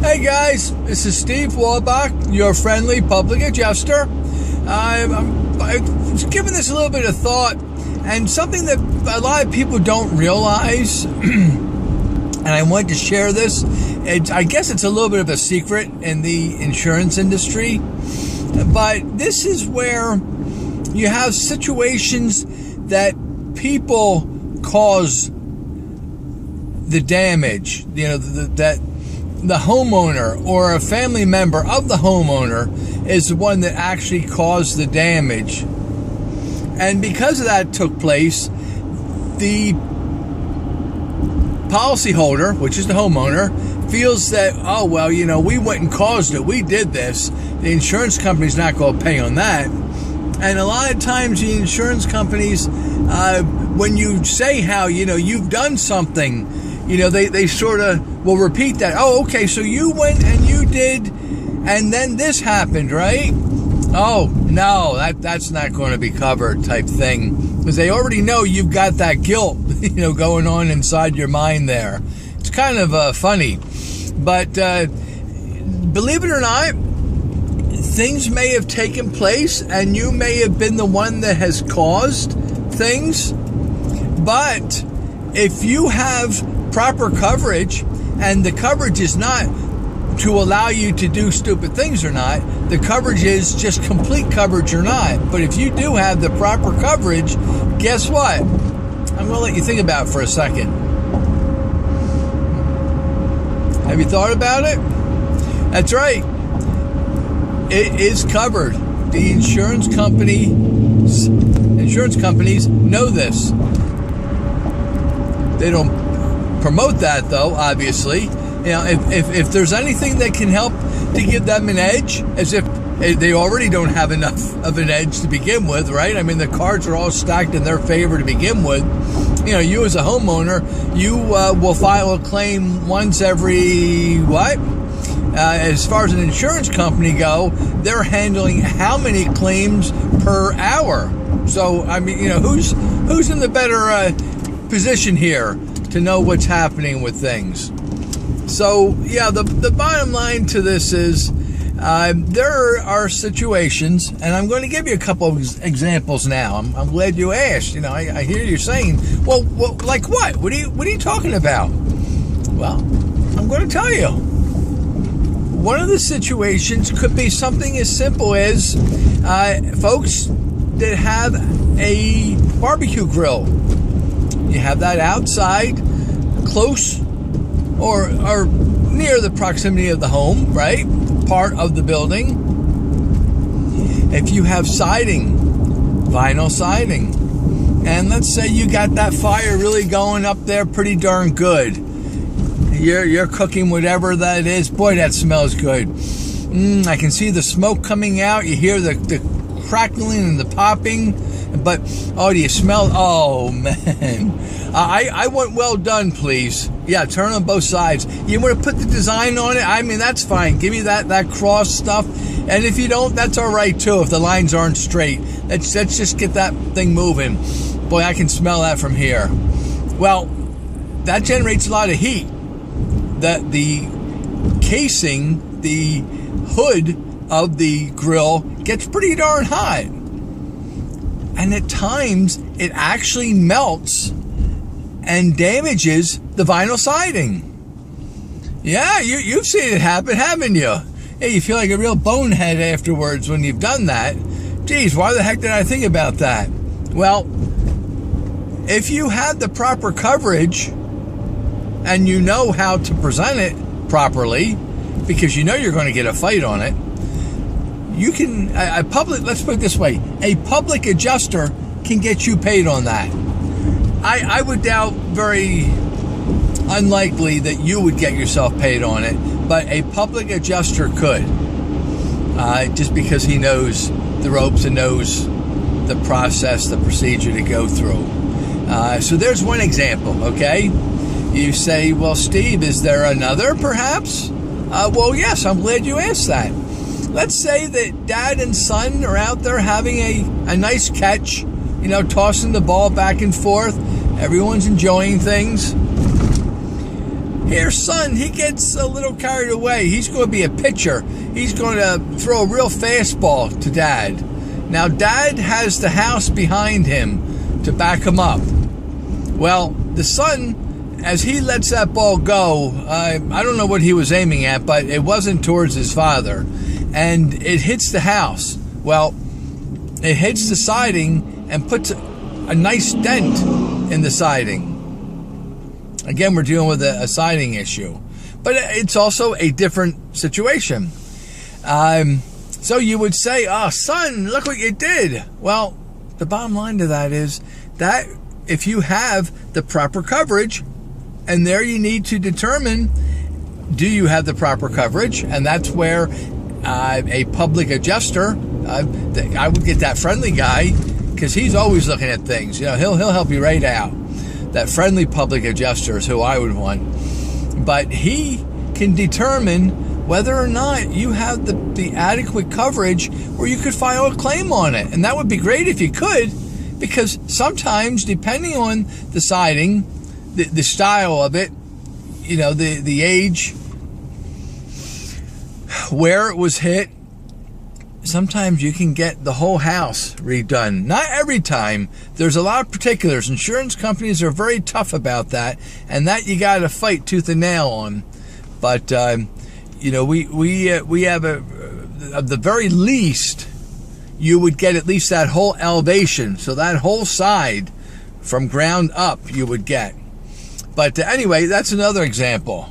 Hey guys, this is Steve Wolbach, your friendly public adjuster. I'm giving this a little bit of thought, and something that a lot of people don't realize, and I wanted to share this. I guess it's a little bit of a secret in the insurance industry, but this is where you have situations that people cause the damage, that the homeowner or a family member of the homeowner is the one that actually caused the damage. And because of that took place, the policyholder, which is the homeowner, feels that, oh, well, we went and caused it. We did this. The insurance company's not going to pay on that. And a lot of times the insurance companies, when you say how, you've done something, they sort of will repeat that. Oh, okay, so you went and you did, and then this happened, right? Oh, no, that's not going to be covered type thing. Because they already know you've got that guilt, going on inside your mind there. It's kind of funny. But believe it or not, things may have taken place, and you may have been the one that has caused things. But if you have proper coverage, and the coverage is not to allow you to do stupid things or not, the coverage is just complete coverage or not. But if you do have the proper coverage, guess what? I'm going to let you think about it for a second. Have you thought about it? That's right. It is covered. The insurance companies know this. They don't promote that, though, obviously. If there's anything that can help to give them an edge, as if they already don't have enough of an edge to begin with, right? I mean, the cards are all stacked in their favor to begin with. You as a homeowner, you will file a claim once every, as far as an insurance company go, they're handling how many claims per hour? So, I mean, who's in the better position here to know what's happening with things? So, yeah, the bottom line to this is there are situations, and I'm going to give you a couple of examples now. I'm glad you asked. I hear you saying, well, like what? What are you talking about? Well, I'm going to tell you. One of the situations could be something as simple as folks that have a barbecue grill. You have that outside, close or near the proximity of the home, right? Part of the building. If you have siding, vinyl siding, and let's say you got that fire really going up there pretty darn good. You're cooking whatever that is. Boy, that smells good. I can see the smoke coming out. You hear the crackling and the popping. But, oh, do you smell? Oh, man. I want well done, please. Yeah, turn on both sides. You want to put the design on it? I mean, that's fine. Give me that cross stuff. And if you don't, that's all right, too, if the lines aren't straight. Let's just get that thing moving. Boy, I can smell that from here. Well, that generates a lot of heat. The casing, the hood of the grill gets pretty darn hot. And at times, it actually melts and damages the vinyl siding. Yeah, you've seen it happen, haven't you? Hey, you feel like a real bonehead afterwards when you've done that. Geez, why the heck did I think about that? Well, if you have the proper coverage and you know how to present it properly, because you're going to get a fight on it, you can, let's put it this way, a public adjuster can get you paid on that. I would doubt very unlikely that you would get yourself paid on it, but a public adjuster could, just because he knows the ropes and knows the process, the procedure to go through. So there's one example, okay? You say, well, Steve, is there another perhaps? Well, yes, I'm glad you asked that. Let's say that dad and son are out there having a nice catch, tossing the ball back and forth. Everyone's enjoying things. Here, son, he gets a little carried away. He's going to be a pitcher. He's going to throw a real fastball to Dad. Now, Dad has the house behind him to back him up. Well, the son, as he lets that ball go, I don't know what he was aiming at, but it wasn't towards his father. And it hits the house. Well, it hits the siding and puts a nice dent in the siding. Again, we're dealing with a siding issue. But it's also a different situation. So you would say, oh, son, look what you did. Well, the bottom line to that is that if you have the proper coverage, and there you need to determine, do you have the proper coverage? And that's where a public adjuster, I would get that friendly guy, because he's always looking at things. You know, he'll help you right out. That friendly public adjuster is who I would want. But he can determine whether or not you have the adequate coverage where you could file a claim on it. And that would be great if you could, because sometimes, depending on the siding, the style of it, you know, the age, where it was hit, sometimes you can get the whole house redone. Not every time. There's a lot of particulars. Insurance companies are very tough about that, and that you got to fight tooth and nail on. But you know, we have at the very least, you would get at least that whole elevation, so that whole side from ground up you would get. But anyway, that's another example.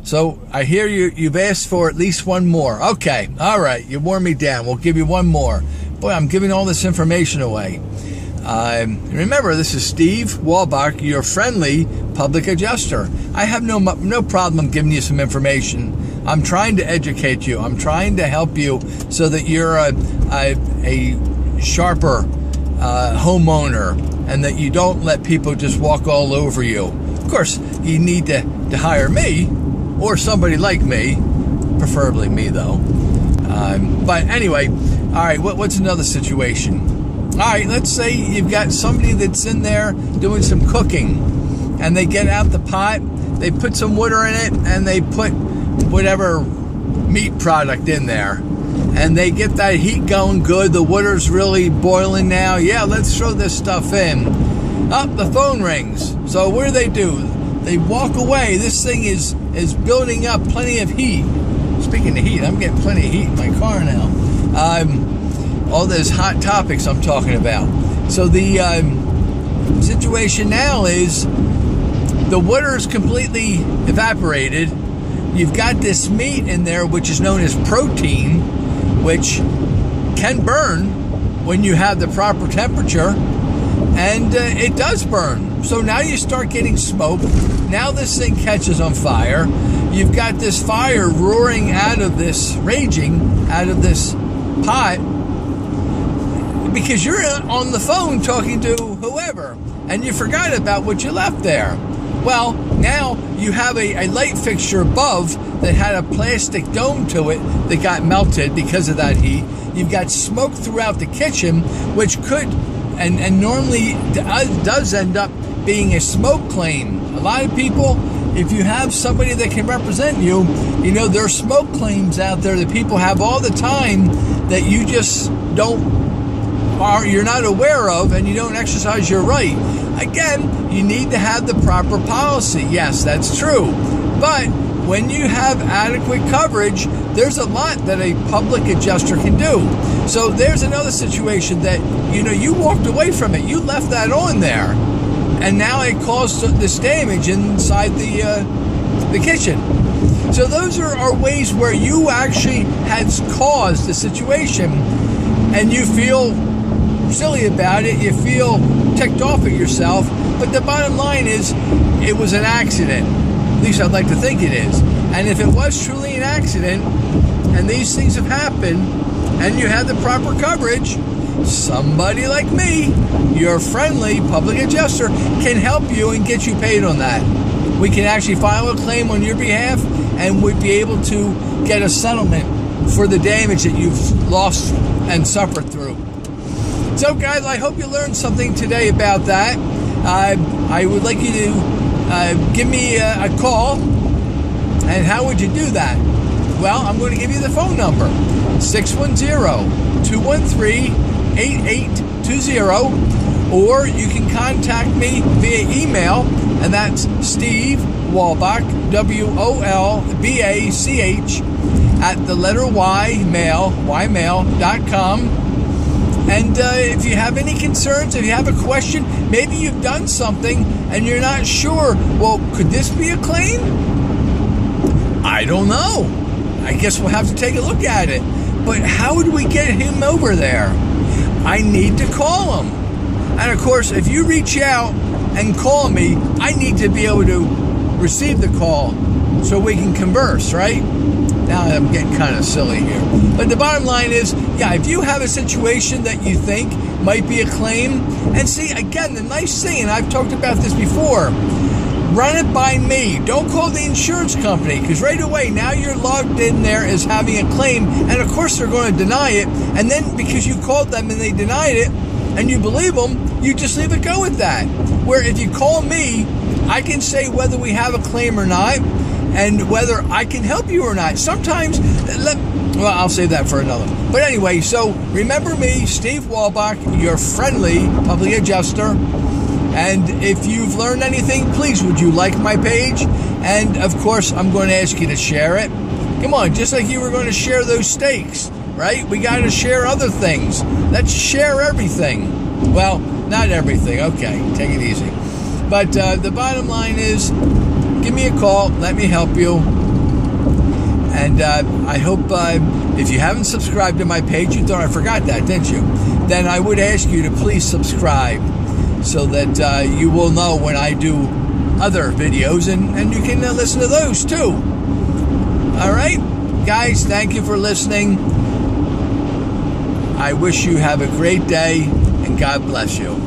So I hear you've asked for at least one more. Okay, all right, you wore me down. We'll give you one more. Boy, I'm giving all this information away. Remember, this is Steve Wolbach, your friendly public adjuster. I have no problem giving you some information. I'm trying to educate you. I'm trying to help you so that you're a sharper homeowner, and that you don't let people just walk all over you. Of course, you need to hire me, or somebody like me, preferably me though. But anyway, all right, what's another situation? All right, let's say you've got somebody that's in there doing some cooking, and they get out the pot, they put some water in it, and they put whatever meat product in there, and they get that heat going good, the water's really boiling now. Yeah, let's throw this stuff in. The phone rings. So what do? They walk away. This thing is building up plenty of heat. Speaking of heat, I'm getting plenty of heat in my car now. All those hot topics I'm talking about. So the situation now is the water is completely evaporated. You've got this meat in there, which is known as protein, which can burn when you have the proper temperature, and it does burn. So now you start getting smoke. Now this thing catches on fire. You've got this fire roaring out of this, raging out of this pot, because you're on the phone talking to whoever, and you forgot about what you left there. Well, now you have a light fixture above that had a plastic dome to it that got melted because of that heat. You've got smoke throughout the kitchen, which could, and normally does end up being a smoke claim. A lot of people, if you have somebody that can represent you, you know, there are smoke claims out there that people have all the time that you just you're not aware of, and you don't exercise your right. Again, you need to have the proper policy. Yes, that's true. But when you have adequate coverage, there's a lot that a public adjuster can do. So there's another situation that, you know, you walked away from it. You left that on there, and now it caused this damage inside the kitchen. So those are ways where you actually had caused the situation, and you feel silly about it, you feel ticked off at yourself, but the bottom line is it was an accident. At least I'd like to think it is. And if it was truly an accident, and these things have happened, and you had the proper coverage, somebody like me, your friendly public adjuster, can help you and get you paid on that. We can actually file a claim on your behalf, and we'd be able to get a settlement for the damage that you've lost and suffered through. So guys, I hope you learned something today about that. I would like you to give me a call And how would you do that? Well, I'm going to give you the phone number, 610-213-8820, or you can contact me via email, and that's Steve Wolbach, WOLBACH, at the letter Y, ymail.com. And if you have any concerns, if you have a question, maybe you've done something and you're not sure, well, could this be a claim? I don't know. I guess we'll have to take a look at it. But how would we get him over there? I need to call him. And of course, if you reach out and call me, I need to be able to receive the call so we can converse, right? Now I'm getting kind of silly here. But the bottom line is, yeah, if you have a situation that you think might be a claim, and see, again, the nice thing, and I've talked about this before, run it by me. Don't call the insurance company, because right away, now you're logged in there as having a claim, and of course they're going to deny it, and then because you called them and they denied it, and you believe them, you just leave it go with that. Where if you call me, I can say whether we have a claim or not, and whether I can help you or not. Sometimes, well, I'll save that for another. But anyway, so remember me, Steve Wolbach, your friendly public adjuster. And if you've learned anything, please, would you like my page? And of course, I'm going to ask you to share it. Come on, just like you were going to share those steaks, right? We got to share other things. Let's share everything. Well, not everything. Okay, take it easy. But the bottom line is, give me a call. Let me help you. And I hope if you haven't subscribed to my page, you thought I forgot that, didn't you? Then I would ask you to please subscribe so that you will know when I do other videos, and you can listen to those too. All right, guys, thank you for listening. I wish you have a great day, and God bless you.